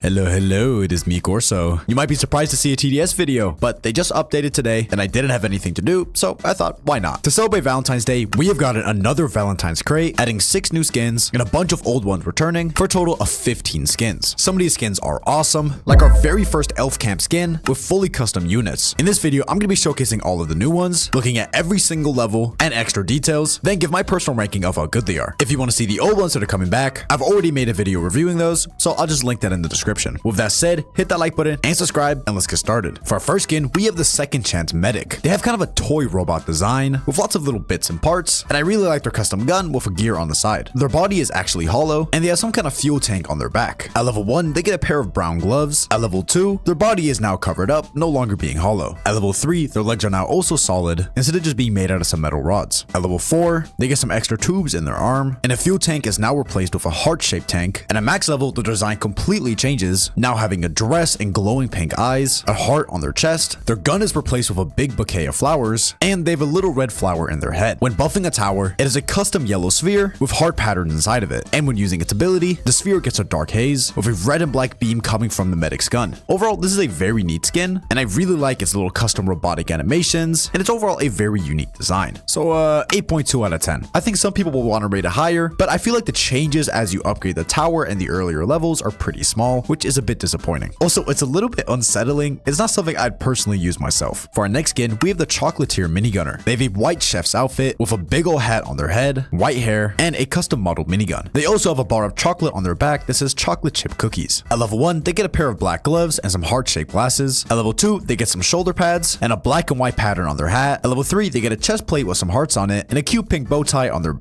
Hello, it is me, CORSO. You might be surprised to see a TDS video, but they just updated today and I didn't have anything to do, so I thought, why not? To celebrate Valentine's Day, we have gotten another Valentine's crate, adding 6 new skins and a bunch of old ones returning for a total of 15 skins. Some of these skins are awesome, like our very first elf camp skin with fully custom units. In this video, I'm going to be showcasing all of the new ones, looking at every single level and extra details, then give my personal ranking of how good they are. If you want to see the old ones that are coming back, I've already made a video reviewing those, so I'll just link that in the description. With that said, hit that like button and subscribe, and let's get started. For our first skin, we have the Second Chance Medic. They have kind of a toy robot design with lots of little bits and parts, and I really like their custom gun with a gear on the side. Their body is actually hollow, and they have some kind of fuel tank on their back. At level 1, they get a pair of brown gloves. At level 2, their body is now covered up, no longer being hollow. At level 3, their legs are now also solid, instead of just being made out of some metal rods. At level 4, they get some extra tubes in their arm, and a fuel tank is now replaced with a heart-shaped tank. And at max level, the design completely changes, now having a dress and glowing pink eyes, a heart on their chest. Their gun is replaced with a big bouquet of flowers, and they have a little red flower in their head. When buffing a tower, it is a custom yellow sphere with heart patterns inside of it, and when using its ability, the sphere gets a dark haze with a red and black beam coming from the medic's gun. Overall, this is a very neat skin, and I really like its little custom robotic animations, and it's overall a very unique design. So 8.2 out of 10. I think some people will want to rate it higher, but I feel like the changes as you upgrade the tower and the earlier levels are pretty small, which is a bit disappointing. Also, it's a little bit unsettling. It's not something I'd personally use myself. For our next skin, we have the Chocolier minigunner. They have a white chef's outfit with a big old hat on their head, white hair, and a custom modeled minigun. They also have a bar of chocolate on their back that says chocolate chip cookies. At level 1, they get a pair of black gloves and some heart-shaped glasses. At level 2, they get some shoulder pads and a black and white pattern on their hat. At level 3, they get a chest plate with some hearts on it and a cute pink bow tie on their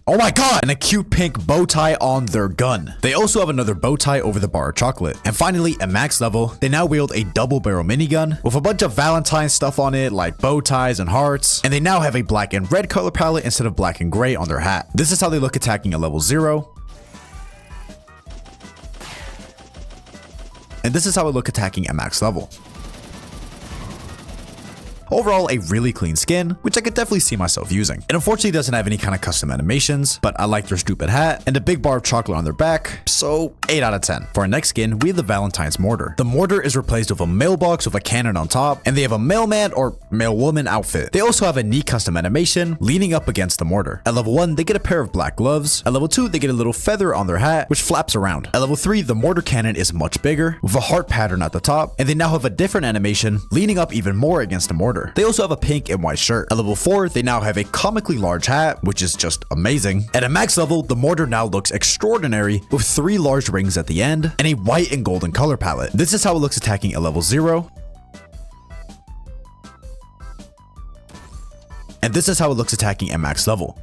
oh my god, and a cute pink bow tie on their gun. They also have another bow tie over the bar of chocolate. And finally, at max level, they now wield a double barrel minigun with a bunch of Valentine stuff on it, like bow ties and hearts, and they now have a black and red color palette instead of black and gray on their hat. This is how they look attacking at level 0. And this is how it look attacking at max level. Overall, a really clean skin, which I could definitely see myself using. It unfortunately doesn't have any kind of custom animations, but I like their stupid hat and a big bar of chocolate on their back, so 8 out of 10. For our next skin, we have the Valentine's mortar. The mortar is replaced with a mailbox with a cannon on top, and they have a mailman or mailwoman outfit. They also have a neat custom animation leaning up against the mortar. At level 1, they get a pair of black gloves. At level 2, they get a little feather on their hat, which flaps around. At level 3, the mortar cannon is much bigger, with a heart pattern at the top, and they now have a different animation leaning up even more against the mortar. They also have a pink and white shirt. At level 4, they now have a comically large hat, which is just amazing. And at max level, the mortar now looks extraordinary with 3 large rings at the end and a white and golden color palette. This is how it looks attacking at level 0. And this is how it looks attacking at max level.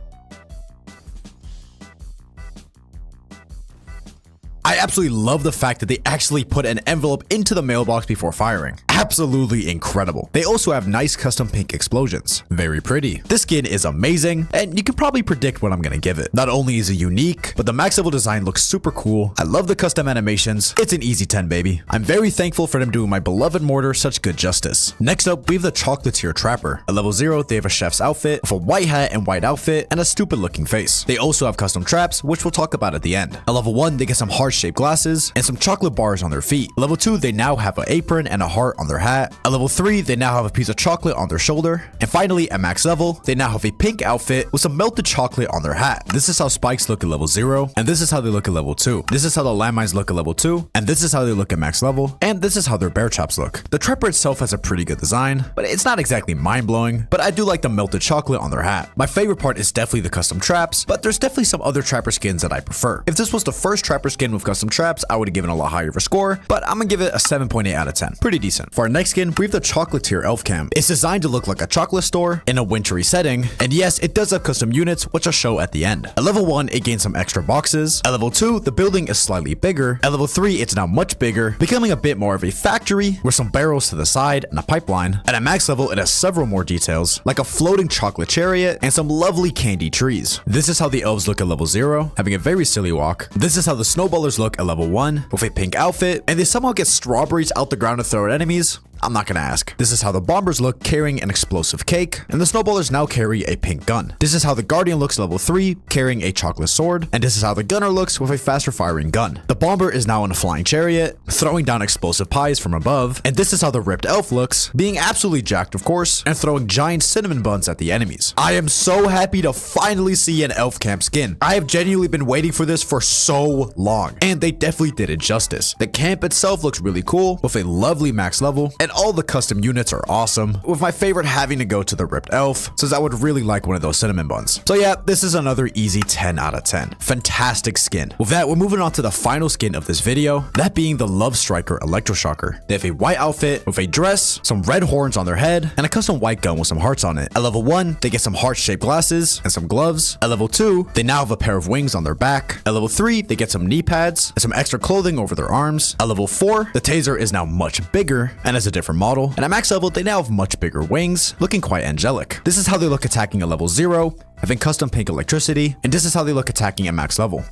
I absolutely love the fact that they actually put an envelope into the mailbox before firing. Absolutely incredible. They also have nice custom pink explosions. Very pretty. This skin is amazing, and you can probably predict what I'm gonna give it. Not only is it unique, but the max level design looks super cool. I love the custom animations. It's an easy 10, baby. I'm very thankful for them doing my beloved mortar such good justice. Next up, we have the Chocolier Trapper. At level 0, they have a chef's outfit with a white hat and white outfit and a stupid looking face. They also have custom traps, which we'll talk about at the end. At level 1, they get some heart-shaped glasses and some chocolate bars on their feet. At level 2, they now have an apron and a heart on their hat. At level 3, they now have a piece of chocolate on their shoulder. And finally, at max level, they now have a pink outfit with some melted chocolate on their hat. This is how spikes look at level 0, and this is how they look at level 2. This is how the landmines look at level 2, and this is how they look at max level, and this is how their bear traps look. The trapper itself has a pretty good design, but it's not exactly mind-blowing, but I do like the melted chocolate on their hat. My favorite part is definitely the custom traps, but there's definitely some other trapper skins that I prefer. If this was the first trapper skin with custom traps, I would have given a lot higher of a score, but I'm gonna give it a 7.8 out of 10. Pretty decent. For our next skin, we have the Chocolier Elf Cam. It's designed to look like a chocolate store in a wintry setting, and yes, it does have custom units, which I'll show at the end. At level 1, it gains some extra boxes. At level 2, the building is slightly bigger. At level 3, it's now much bigger, becoming a bit more of a factory with some barrels to the side and a pipeline. And at max level, it has several more details, like a floating chocolate chariot and some lovely candy trees. This is how the elves look at level 0, having a very silly walk. This is how the snowballers look at level 1, with a pink outfit, and they somehow get strawberries out the ground to throw at enemies. I'm not gonna ask. This is how the bombers look carrying an explosive cake, and the snowballers now carry a pink gun. This is how the guardian looks level 3 carrying a chocolate sword, and this is how the gunner looks with a faster firing gun. The bomber is now in a flying chariot, throwing down explosive pies from above, and this is how the ripped elf looks, being absolutely jacked of course, and throwing giant cinnamon buns at the enemies. I am so happy to finally see an elf camp skin. I have genuinely been waiting for this for so long, and they definitely did it justice. The camp itself looks really cool with a lovely max level, and all the custom units are awesome, with my favorite having to go to the ripped elf, since I would really like one of those cinnamon buns. So yeah, this is another easy 10 out of 10. Fantastic skin. With that, we're moving on to the final skin of this video, that being the Love Striker Electroshocker. They have a white outfit with a dress, some red horns on their head, and a custom white gun with some hearts on it. At level 1, they get some heart-shaped glasses and some gloves. At level 2, they now have a pair of wings on their back. At level 3, they get some knee pads and some extra clothing over their arms. At level 4, the taser is now much bigger and has a different model. And at max level, they now have much bigger wings, looking quite angelic. This is how they look attacking at level 0, having custom pink electricity, and this is how they look attacking at max level.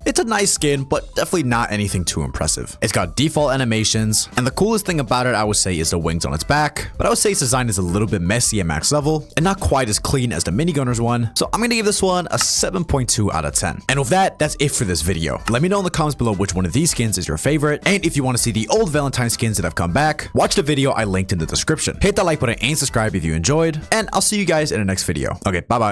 It's a nice skin, but definitely not anything too impressive. It's got default animations, and the coolest thing about it I would say is the wings on its back, but I would say its design is a little bit messy at max level, and not quite as clean as the minigunner's one, so I'm gonna give this one a 7.2 out of 10. And with that, that's it for this video. Let me know in the comments below which one of these skins is your favorite, and if you want to see the old Valentine skins that have come back, watch the video I linked in the description. Hit that like button and subscribe if you enjoyed, and I'll see you guys in the next video. Okay, bye bye.